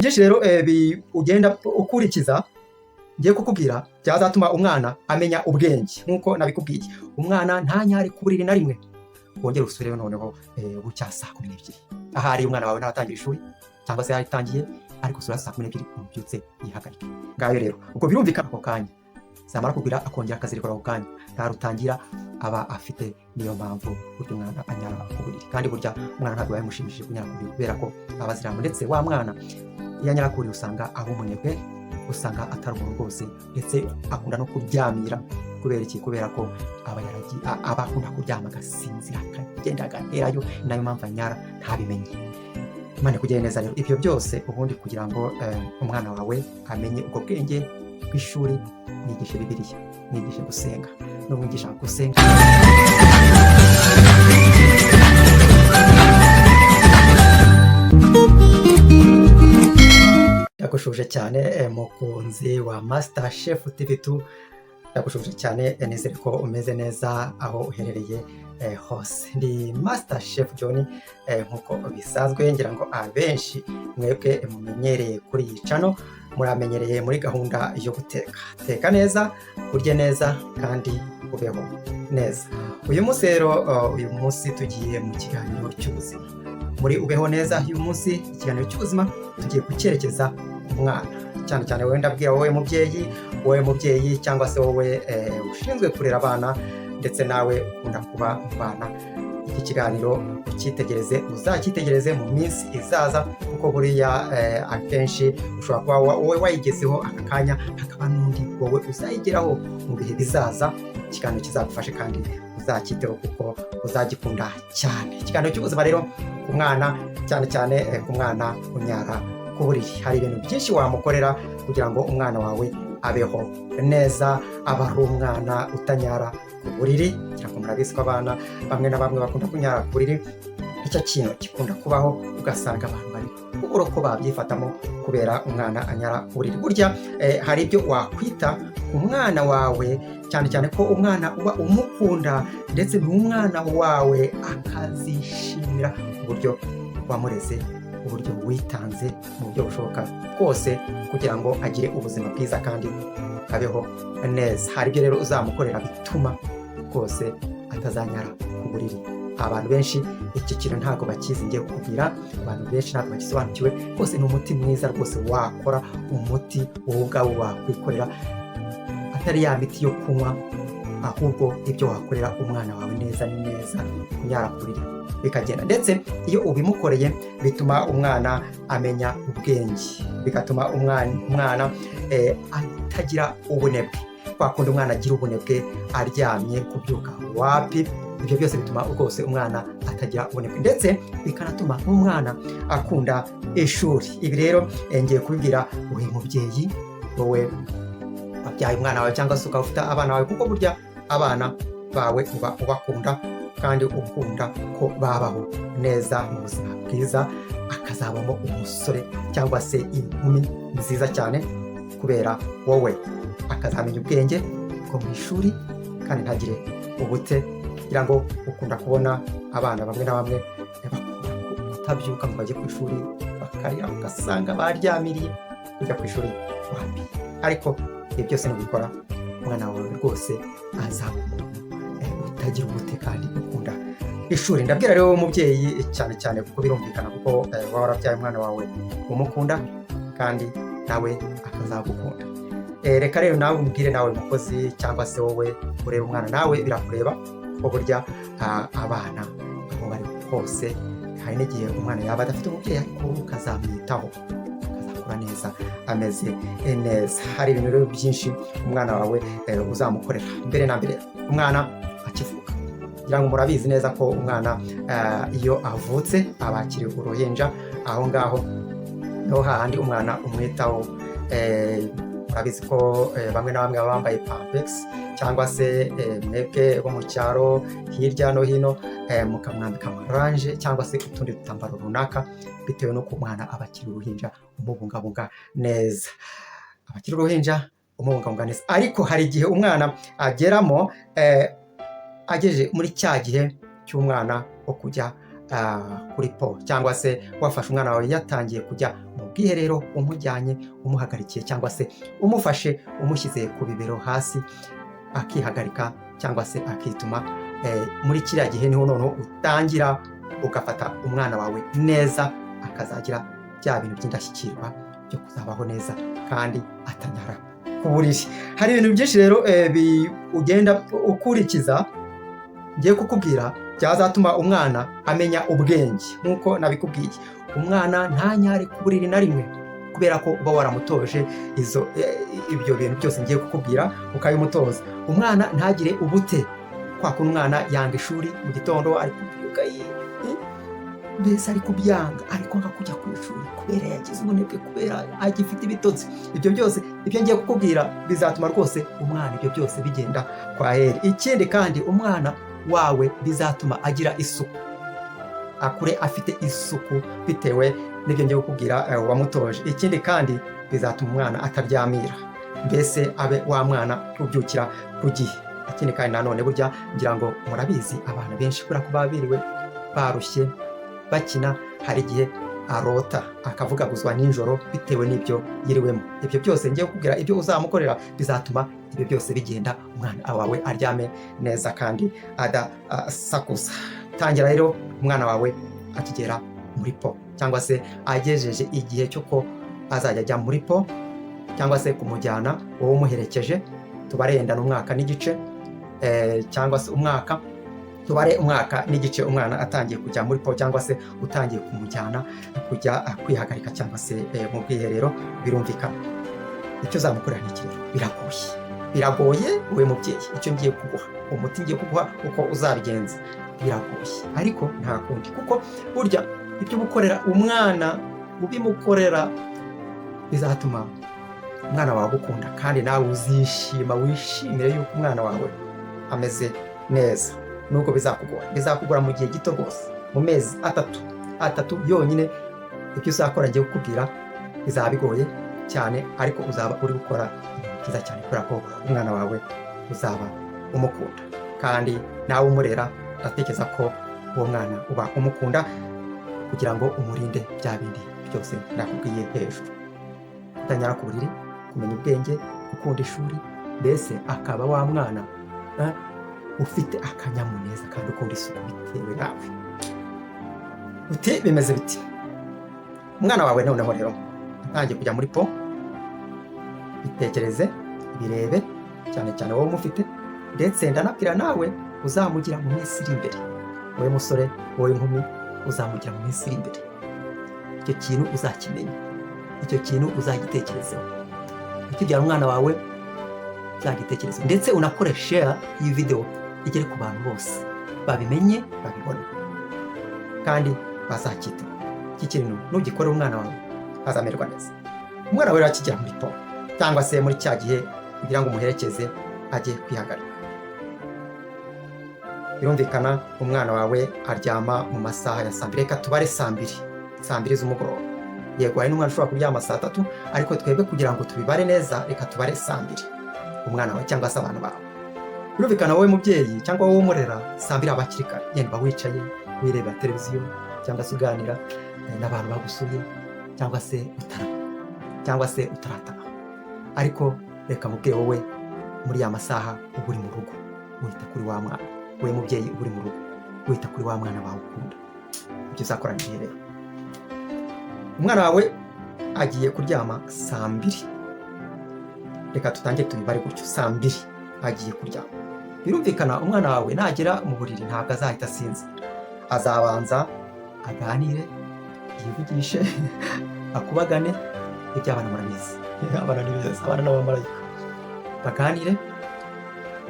byinshi rero ugenda ukurikiza ngiye kukubwira byazatuma umwana amenya ubwenge nk'uko nabikubwiye. Umwana ntanyare ku buriri na rimwe. Wongere usubire noneho bucya saa 12. Ahari umwana wawe naratangira ishuri cyangwa se yaritangiye ariko usura saa 12 umubyutse yihagarike. Ngayo rero ubwo birumvikana ako kanya zamara kugira akongera akazirikora ako kanya ntarutangira aba afite niyo mpamvu buryo umwana anyara ku buriri. Kandi burya umwana ntabwo yamushimishije kunyara ku buriri kubera ko abaziramo ndetse wa mwana iyo anyara ku buriri usanga aba umunebwe, usanga atari umuntu rwose ndetse akunda no kuryamira. Kubera iki? Kubera ko aba akunda kuryama agasinzira akagenda agaherayo, nayo mpamvu anyara ntabimenye. Imana kugera neza rero ibyo byose ubundi kugira ngo umwana wawe amenye ubwo bwenge bw'ishuri, nigishe Bibiliya, nigishe gusenga, no mwigisha gusenga. Yagushuje cyane mukunzi wa Master Chef TV2, yagushuje cyane nizere ko umeze neza aho uherereye hose. Ndi Master Chef John nkuko bisanzwe ngira ngo abenshi mwebwe mumenyereye kuri iyi channel, muramenyereye muri gahunda yo guteka. Teka neza, urye neza kandi ubeho neza. Uyu munsi rero uyu munsi tugiye mu kiganiro cy'ubuzima. Muri ubeho neza uyu munsi ikiganiro cy'ubuzima tugiye kucyerekeza umwana cyane cyane wenda bwira wowe mubyeyi cyangwa se wowe ushinzwe kurera abana ndetse nawe ukunda kuba mu bana. Iki kiganiro ukitegereze, uzakitegereze mu minsi izaza kuko buriya akenshi ushobora kuba wowe wayigezeho aka kanya, hakaba n'undi wowe uzayigeraho mu bihe bizaza. Ikiganiro kizagufashe kandi uzakiteho kuko uzagikunda cyane. Ikiganiro cy'ubuzima rero ku mwana cyane cyane ku mwana unyara ku buriri. Hari ibintu byinshi wamukorera kugira ngo umwana wawe abeho neza, aba ari umwana utanyara ku buriri. Cyangwa murabizi ko abana bamwe na bamwe bakunda kunyara ku buriri. Icyo kintu gikunda kubaho ugasanga abantu bari kubura uko babyifatamo kubera umwana anyara ku buriri. Burya hari ibyo wakwita umwana wawe cyane cyane ko umwana uba umukunda ndetse n'umwana wawe akazishimira uburyo wamureze, uburyo witanze mu buryo bushoboka bwose kugira ngo agire ubuzima bwiza kandi abeho neza. Hari ibyo rero uzamukorera bituma rwose atazanyara ku buriri. Abantu benshi iki kintu ntabwo bakizi, ngiye kukubwira. Abantu benshi ntabwo bagisobanukiwe. Rwose ni umuti mwiza rwose wakora, umuti wowe ubwawe wakwikorera, atari ya miti yo kunywa, ahubwo ibyo wakorera umwana wawe neza kunyara ku buriri bikagenda. Ndetse iyo ubimukoreye bituma umwana amenya ubwenge, bigatuma umwana atagira ubunebwe. Wakunda umwana agira ubunebwe aryamye kubyuka wapi. Ibyo byose bituma rwose umwana atagira ubunebwe, ndetse bikanatuma umwana akunda ishuri. Ibi rero ngiye kubibwira wowe mubyeyi, wowe wabyaye umwana wawe cyangwa se ukaba ufite abana bawe, kuko burya abana bawe uba ubakunda kandi ukunda ko babaho neza mu buzima bwiza, akazabamo umusore cyangwa se inkumi nziza cyane kubera wowe. Akazamenya ubwenge bwo mu ishuri kandi ntagire ubute. Kugira ngo ukunda kubona abana bamwe na bamwe batabyuka ngo bajye ku ishuri, bakarira ugasanga baryamiriye kujya ku ishuri wapi. Ariko ibi byose nibikora umwana wawe rwose azaba umuntu utagira ubute kandi ukunda ishuri. Ndabwira rero umubyeyi cyane cyane kuko birumvikana, kuko waba warabyaye umwana wawe umukunda kandi nawe akazagukunda. Reka rero nawe umbwire, nawe mukozi cyangwa se wowe ureba umwana nawe birakureba, kuko burya abana aho bari hose hari n'igihe umwana yaba adafite umubyeyi ariko ukazamwitaho, akazakura neza ameze neza. Hari ibintu rero byinshi umwana wawe uzamukorera. Mbere na mbere umwana akivuka, kugira ngo murabizi neza ko umwana iyo avutse aba akiri uruhinja. Aho ngaho niho hahandi umwana umwitaho. Murabizi ko bamwe na bamwe baba bambaye pampers cyangwa se mwebwe bo mu cyaro hirya no hino mukamwambika amaranje cyangwa se utundi dutambaro runaka, bitewe n'uko umwana aba akiri uruhinja umubungabunga neza. Abakiri uruhinja umubungabunga neza. Ariko hari igihe umwana ageramo agejeje muri cya gihe cy'umwana wo kujya kuri po, cyangwa se wafashe umwana wawe yatangiye kujya mu bwiherero umujyanye umuhagarikiye cyangwa se umufashe umushyize ku bibero hasi akihagarika cyangwa se akituma, muri kiriya gihe niho noneho utangira ugafata umwana wawe neza akazagira bya bintu by'indashyikirwa byo kuzabaho neza kandi atanyara ku buriri. Hari ibintu byinshi rero ugenda ukurikiza ngiye kukubwira byazatuma umwana amenya ubwenge. Nk'uko nabikubwiye, umwana ntanyare ku buriri na rimwe kubera ko uba waramutoje ibyo bintu byose ngiye kukubwira ukabimutoza. Umwana ntagire ubute, kwa kuntu umwana yanga ishuri mu gitondo ari kubyuka mbese ari kubyanga, ariko nka kujya ku ishuri kubera yagize ubunebwe, kubera agifite ibitotsi. Ibyo byose ibyo ngiye kukubwira bizatuma rwose umwana ibyo byose bigenda kwa heri. Ikindi kandi umwana wawe bizatuma agira isuku, akure afite isuku bitewe n'ibyo ngiye kukubwira wamutoje. Ikindi kandi bizatuma umwana ataryamira, mbese abe wa mwana ubyukira ku gihe. Ikindi kandi nanone burya ngira ngo murabizi, abantu benshi kubera ko babiriwe barushye bakina, hari igihe arota akavugaguzwa nijoro bitewe n'ibyo yiriwemo. Ibyo byose ngiye kukubwira ibyo uzamukorera bizatuma ibyo byose bigenda, umwana wawe aryame neza kandi adasakuza. Tangira rero umwana wawe akigera muri po, cyangwa se agejeje igihe cyo ko azajya ajya muri po, cyangwa se kumujyana wowe umuherekeje. Tubarendana umwaka n'igice, cyangwa se tubare umwaka n'igice umwana atangiye kujya muri po, cyangwa se utangiye kumujyana kujya kwihagarika cyangwa se mu bwiherero. Birumvikana icyo uzamukorera ni iki rero? Biragoye wowe mubyeyi. Icyo ngiye kuguha, umuti ngiye kuguha uko uzabigenza, biragoye ariko nta kundi, kuko burya ibyo ugukorera umwana ubimukorera bizatuma umwana wawe agukunda, kandi nawe uzishima wishimire yuko umwana wawe ameze neza. Nubwo bizakugora mu gihe gito rwose, mu mezi atatu yonyine. Ibyo uzakora ngiye kukubwira bizaba bigoye cyane, ariko uzaba uri gukora ibintu byiza cyane kubera ko umwana wawe uzaba umukunda, kandi nawe umurera. Ndatekereza ko uwo mwana uba umukunda kugira ngo umurinde bya bindi byose nakubwiye hejuru: kutanyara ku buriri, kumenya ubwenge, gukunda ishuri, mbese akaba wa mwana ufite akanyamuneza kandi ukunda isuku bitewe nawe. Uti bimeze biti? Umwana wawe noneho rero atangiye kujya muri po, bitekereze, birebe cyane cyane wowe umufite, ndetse ndanabwira nawe uzamugira mu minsi iri imbere. Wowe musore, wowe inkumi, uzamugira mu minsi iri imbere. Icyo kintu uzakimenya, icyo kintu uzagitekerezeho. Ukibyara umwana wawe uzagitekerezeho, ndetse unakore share iyi video igere ku bantu bose, babimenye, babibone kandi bazacyiteho. Iki kintu nugikorera umwana wawe azamererwa neza. Umwana wawe akijya muri po, cyangwa se muri cya gihe kugira ngo umuherekeze ajye kwihagarika. Birumvikana umwana wawe aryama mu masaha ya saa mbiri. Reka tubare saa mbiri z'umugoroba. Yego, hari n'umwana ushobora kuryama saa 3, ariko twebwe kugira ngo tubibare neza, reka tubare saa 2. Umwana wawe cyangwa se abantu bawe, birumvikana wowe mubyeyi cyangwa wowe umurera, saa 2 aba akiri kare. Yenda wicaye wireba televiziyo, cyangwa se uganira n'abantu bagusuye, cyangwa se utarataha. Ariko reka mubwire wowe, muri ya masaha uba uri mu rugo wita kuri wa mwana. Wowe mubyeyi uba uri mu rugo wita kuri wa mwana wawe ukunda. Ibyo uzakora ni rero: umwana wawe agiye kuryama saa 2. Reka tutangire tubibare gutyo, saa 2 agiye kuryama. Birumvikana umwana wawe nagera mu buriri ntabwo azahita asinzira. Azabanza aganire, yivugishe, akubagane. Ibyo abana murabizi, abana ni beza, abana n'abamarayika. Baganire,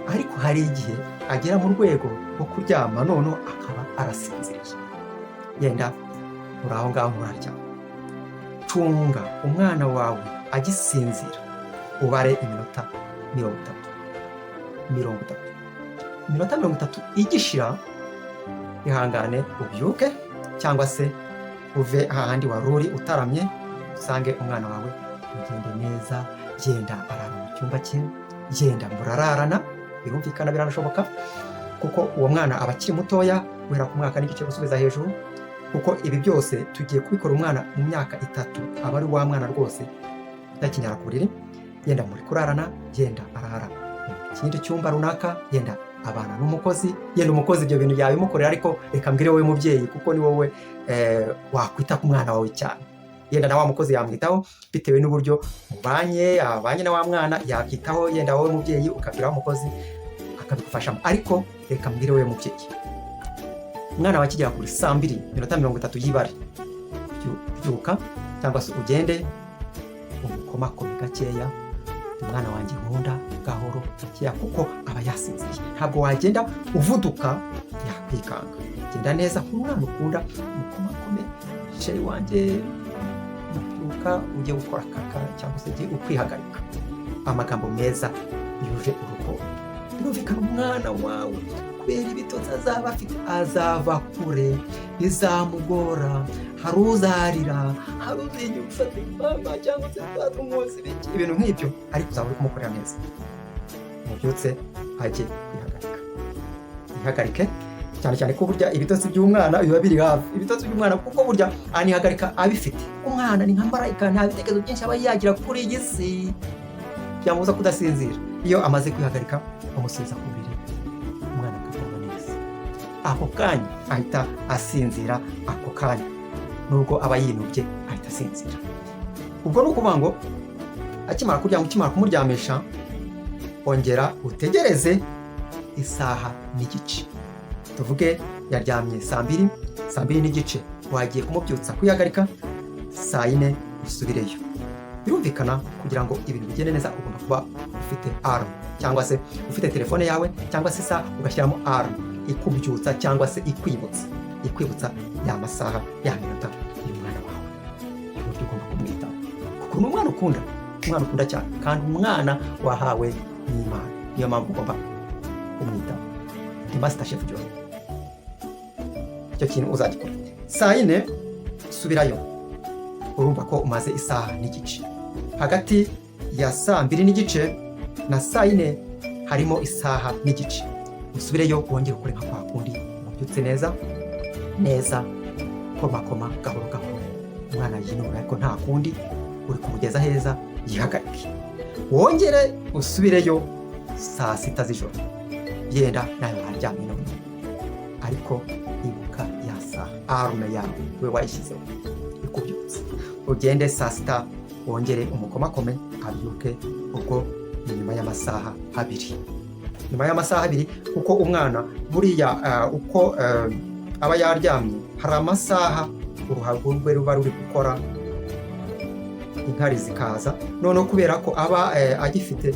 ariko hari igihe agera mu rwego rwo kuryama noneho akaba arasinziriye. Yenda uri aho ngaho nturaryama. Cunga umwana wawe agisinzira, ubare iminota 30. Iminota 30 igishira, ihangane ubyuke, cyangwa se uve ahandi wari uri utaramye, usange umwana wawe ugende neza. Genda arara mu cyumba cye, genda murararana. Birumvikana biranashoboka kuko uwo mwana aba akiri mutoya, guhera ku mwaka n'igice gusubiza hejuru. kuko ibi byose tugiye kubikora umwana mu myaka 3 aba ari wa mwana rwose utakinyara ku buriri, yenda muri kurarana, yenda arara mu kindi cyumba runaka, yenda abana n'umukozi, yenda umukozi ibyo bintu yabimukorera, ariko reka mbwire wowe mubyeyi kuko ni wowe wakwita ku mwana wawe cyane. Yenda na wa mukozi yamwitaho bitewe n'uburyo abanye na wa mwana, yakwitaho yenda wowe mubyeyi ukabwira wa mukozi akabigufashamo. Ariko reka mbwire wowe mubyeyi, umwana wawe akigera kuri 2:30 y'ibare, byuka cyangwa se ugende umukomakome gakeya, umwana wanjye nkunda, gahoro gakeya, kuko aba yasinziriye. Ntabwo wagenda uvuduka yakwikanga, genda neza nk'umwana ukunda, umukomakome, sheri wanjye byuka ujye gukora kaka cyangwa se ujye ukwihagarika. Amagambo meza yuje urukundo. Birumvikana umwana wawe kubera ibitotsi azaba afite, azava kure, bizamugora, hari uzarira, hari uzinya ufate mama cyangwa se umuzi ibintu nk'ibyo, ariko uzaba uri kumukorera neza. Mubyutse ajye kwihagarika, ihagarike cyane cyane ko burya ibitotsi by'umwana biba biri hafi. Ibitotsi by'umwana kuko burya anihagarika abifite. Umwana ni nka marayika, nta bitekerezo byinshi aba yagira kuri iyi si byamubuza kudasinzira. Iyo amaze kwihagarika umusubiza ku buriri, umwana akaryama neza, ako kanya ahita asinzira, ako kanya nubwo aba yinubye ahita asinzira. Ubwo ni ukuvuga ngo akimara kuryama, ukimara kumuryamisha, ongera utegereze isaha n'igice. Tuvuge yaryamye 2:30, wagiye kumubyutsa kwihagarika 4:00 usubireyo. Birumvikana kugira ngo ibintu bigende neza ugomba kuba ufite alarm, cyangwa se ufite telefone yawe, cyangwa se isaha ugashyiramo alarm ikubyutsa cyangwa se ikwibutsa ya masaha ya minota y'umwana wawe. Uburyo ugomba kumwitaho kuko ni umwana ukunda cyane, kandi umwana wahawe n'Imana. Niyo mpamvu ugomba kumwitaho. Ni Master Chef John. Icyo kintu uzagikora 4:00 subirayo. Urumva ko umaze isaha n'igice. Hagati ya 2:30 na 4:00 harimo isaha n'igice. Usubireyo wongere ukore nka kwa kundi, ubyutse neza, komakoma gahoro gahoro, umwana yinura, ariko nta kundi, uri kumugeza heza, yihagarike. Wongere usubireyo 6:00 z'ijoro, yenda nawe waryamye none, ariko ibuka ya saha alarm yawe we wayishyizeho ikubyutse. Ugende 6:00 wongere umukomakome abyuke. Ubwo ni nyuma y'amasaha 2. Nyuma y'amasaha 2, kuko umwana buriya uko aba yaryamye, hari amasaha uruhago rwe ruba ruri gukora, inkari zikaza, noneho kubera ko aba agifite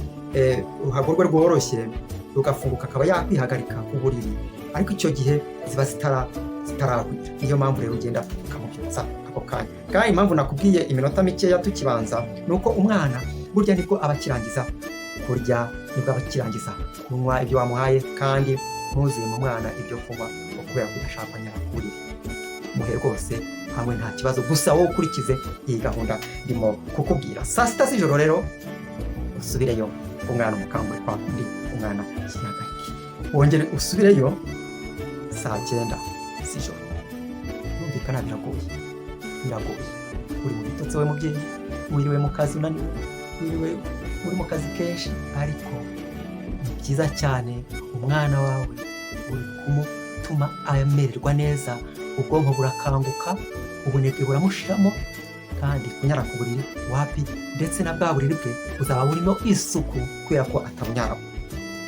uruhago rwe rworoshye rugafunguka, akaba yakwihagarika ku buriri, ariko icyo gihe ziba zitarahwira. Niyo mpamvu rero ugenda ukamubyutsa ako kanya. Kandi impamvu nakubwiye iminota mikeya tukibanza, nuko umwana burya nibwo aba akirangiza kurya, nibwo aba akirangiza kunywa ibyo wamuhaye, kandi ntuzuye mu mwana ibyo kunywa kubera ko udashaka nyakuri. Muhe rwose hamwe nta kibazo, gusa wowe ukurikize iyi gahunda ndimo kukubwira. 6:00 z'ijoro rero usubireyo, umwana umukangure kwa kundi umwana yihagarike. Wongere usubireyo 9:00 z'ijoro. Birumvikana biragoye. Uri mu bitotsi we mubyeyi, wiriwe mu kazi unaniwe, wiriwe uri mu kazi kenshi, ariko ni byiza cyane umwana wawe uri kumutuma amererwa neza, ubwonko burakanguka, ubunebwe buramushiramo, kandi kunyara ku buriri wapi, ndetse na bwa buriri bwe buzaba burimo isuku kubera ko atabunyaramo,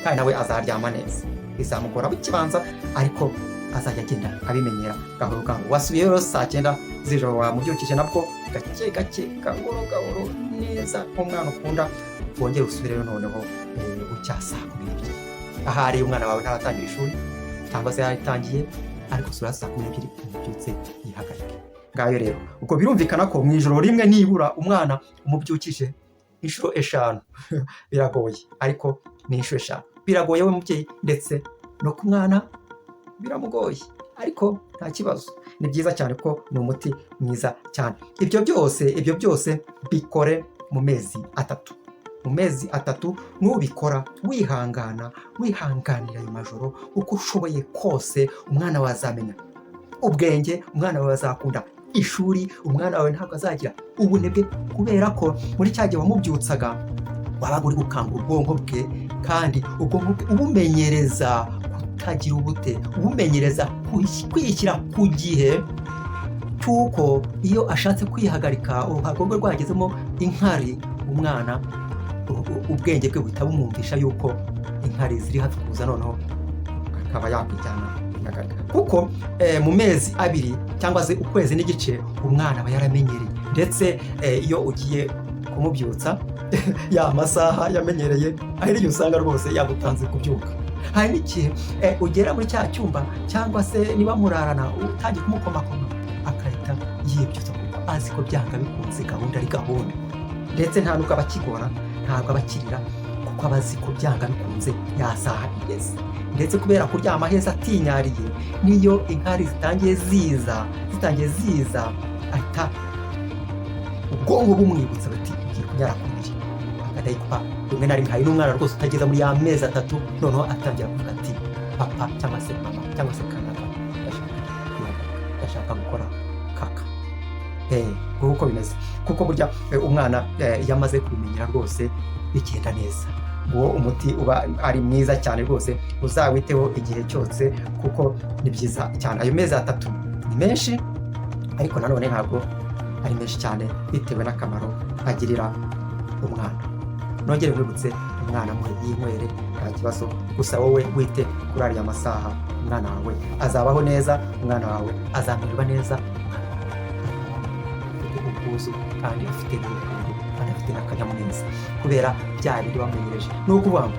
kandi nawe azaryama neza. Bizamugora bikibanza, ariko azajya agenda abimenyera gahoro gahoro. Wasubiyeyo rero 9:00 z'ijoro, wamubyukije nabwo gake gake, gahoro gahoro, neza nk'umwana ukunda. Wongere usubireyo noneho bucya 12:00. Ahari umwana wawe ntaratangira ishuri cyangwa se yaritangiye, ariko usura 12:00 umubyutse yihagarike. Ngayo rero ubwo birumvikana ko mu ijoro rimwe nibura umwana umubyukije inshuro 5 biragoye, ariko ni inshuro 5 biragoye we mubyeyi, ndetse no ku mwana biramugoye, ariko nta kibazo. Ni byiza cyane ko ni umuti mwiza cyane. Ibyo byose bikore mu mezi 3. Mu mezi 3 nubikora wihanganira ayo majoro uko ushoboye kose, umwana wazamenya ubwenge, umwana wawe azakunda ishuri, umwana wawe ntabwo azagira ubunebwe, kubera ko muri cya gihe wamubyutsaga wabaga uri gukangura ubwonko bwe, kandi ubwonko bwe ubumenyereza kutagira ubute, ubumenyereza kwishyira ku gihe cy'uko iyo ashatse kwihagarika uruhago rwe rwagezemo inkari, umwana ubwenge bwe buhita bumwumvisha yuko inkari ziri hafi kuza, noneho akaba yakwijyana kwihagarika, kuko mu mezi 2 cyangwa se ukwezi n'igice umwana aba yaramenyereye, ndetse iyo ugiye kumubyutsa ya masaha yamenyereye hari igihe usanga rwose yagutanze kubyuka. Hari n'igihe ugera muri cya cyumba cyangwa se niba murarana utangiye kumukomakoma akahita yibyutsa, kuko azi ko byanga bikunze gahunda ari gahunda, ndetse nta nubwo abakigora, ntabwo abakirira, kuko aba azi ko byanga bikunze ya saha igeze. Ndetse kubera kuryama heza atinyariye, niyo inkari zitangiye ziza ahita ubwonko bumwibutsa bati ugiye kunyara ku buriri, akadahikupa. Rimwe na rimwe hari n'umwana rwose utageza muri ya mezi 3 noneho atangira kuvuga ati papa cyangwa se mama cyangwa se kanaka ndashaka gukora kaka. Uko bimeze, kuko burya umwana yamaze kubimenyera rwose bigenda neza. Uwo umuti uba ari mwiza cyane rwose, uzawiteho igihe cyose, kuko ni byiza cyane. Ayo mezi 3 ni menshi, ariko nanone ntabwo ari menshi cyane bitewe n'akamaro agirira umwana. Nongere nkwibutse, umwana yinywere nta kibazo, gusa wowe wite kuri ariya masaha. Umwana wawe azabaho neza, umwana wawe azamererwa neza, afite ubwuzu kandi afite n'urukundo kandi afite n'akanyamuneza, kubera bya bindi wamenyereje. Ni ukuvuga ngo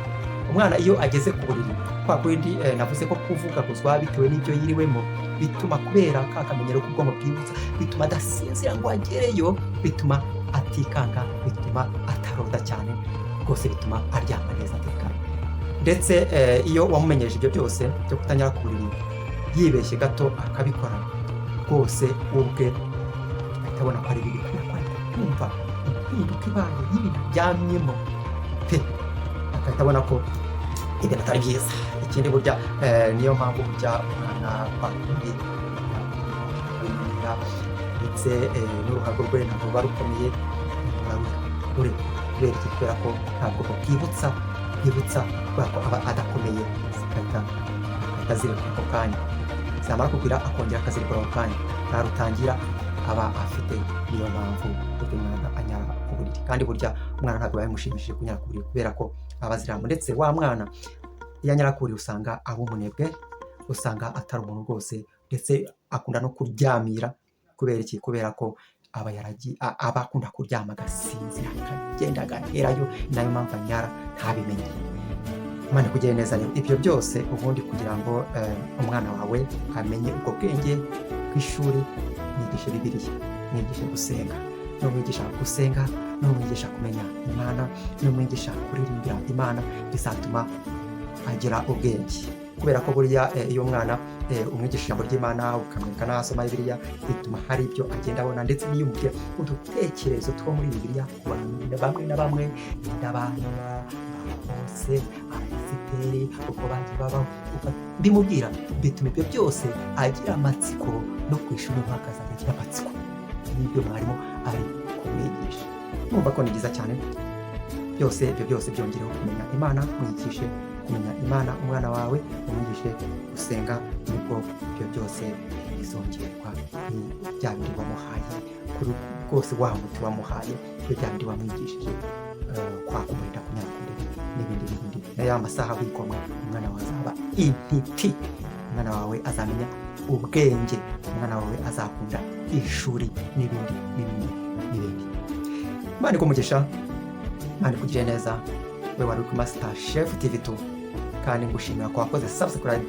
umwana iyo ageze ku buriri, kwa kundi navuze ko kuvugaguzwa bitewe n'ibyo yiriwemo bituma, kubera ka kamenyero k'ubwonko bwibutsa, bituma adasinzira ngo agereyo, bituma atikanga, bituma atarota cyane rwose, bituma aryama neza atekanye. Ndetse iyo wamumenyereje ibyo byose byo kutanyara ku buriri, yibeshye gato akabikora, rwose ubwe ahita abona ko ari bibi, kumva impinduka ibaye y'ibintu aryamyemo pe, agahita abona ko ibintu atari byiza. Ikindi burya niyo mpamvu burya umwana bakundi ndetse n'uruhago rwe ntabwo ruba rukomeye, kubera ko ntabwo bwibutsa kubera ko aba adakomeye, agahita azirikwa ako kanya, zamara kugira akongera akazirikwa ako kanya, ntarutangira aba afite. Niyo mpamvu umwana anyara ku buriri, kandi burya umwana ntabwo bimushimishije kunyara ku buriri, kubera ko aba aziramo. Ndetse wa mwana iyo anyara ku buriri usanga aba umunebwe, usanga atari umuntu rwose, ndetse akunda no kuryamira. Kubera iki? Kubera ko aba akunda kuryama agasinzira, akagenda agaherayo, nayo mpamvu anyara ntabimenye. Imana ikugire neza rero. Ibyo byose ubundi kugira ngo umwana wawe amenye ubwo bwenge bw'ishuri, mwigishe Bibiliya, mwigishe gusenga, n'umwigisha gusenga, n'umwigisha kumenya Imana, n'umwigisha kuririmbira Imana, bizatuma agira ubwenge. Kubera ko buriya iyo umwana umwigisha ijambo ry'Imana, ukamwereka n'asoma Bibiliya, bituma hari ibyo agenda abona, ndetse niyumvire udutekerezo two muri Bibiliya ku bantu bamwe na bamwe, n'abana bose, Abisiteri, uko bagiye babaho, bimubwira, bituma ibyo byose agira amatsiko, no ku ishuri nk'akazajya agira amatsiko n'ibyo mwarimu ari kumwigisha. Numva ko ni byiza cyane. Ibyo byose byongereho kumenya Imana, mwigishe kumenya Imana umwana wawe, umwigishe gusenga, nibwo ibyo byose bizongerwa. Ni bya bindi wamuhaye, kuri rwose wa muti wamuhaye, bya bindi wamwigishije, kwa kumurinda kunyara ku buriri n'ibindi. Ya masaha wikomwa, umwana wawe azaba intiti, umwana wawe azamenya ubwenge, umwana wawe azakunda ishuri n'ibindi. Imana ikumugisha, Imana ikugire neza. We wari ku Master Chef TV2, kandi ngushimira ko wakoze subscribe.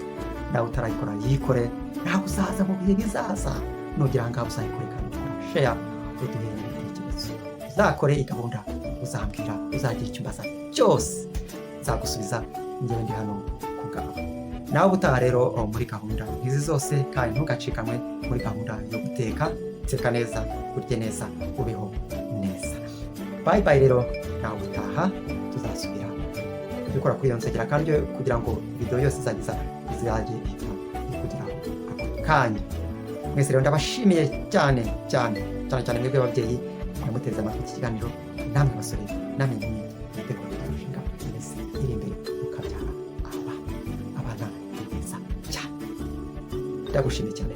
Nawe utarayikora yikore, nawe uzaza mu bihe bizaza, nugira ngo uzayikore kandi share, uduhere ibitekerezo. Uzakore igahunda, uzambwira, uzagira icyo umbaza cyose nzagusubiza, njyewe ndi hano ku bwawe. Nawe utaha rero muri gahunda izi zose, kandi ntugacikanwe muri gahunda yo guteka neza, urye neza, ubeho neza. Bye bye rero, nawe utaha tuzasubira dukora kuri iyo nsengera, kandi kugira ngo video yose izajye ikugeraho ako kanya. mwese rero ndabashimiye cyane cyane cyane cyane mwebwe ababyeyi muteze amatwi iki kiganiro, namwe basore namwe inkumi mutegura kurushinga iminsi iri imbere mukabyara abana beza cyane. Ndagushimiye cyane.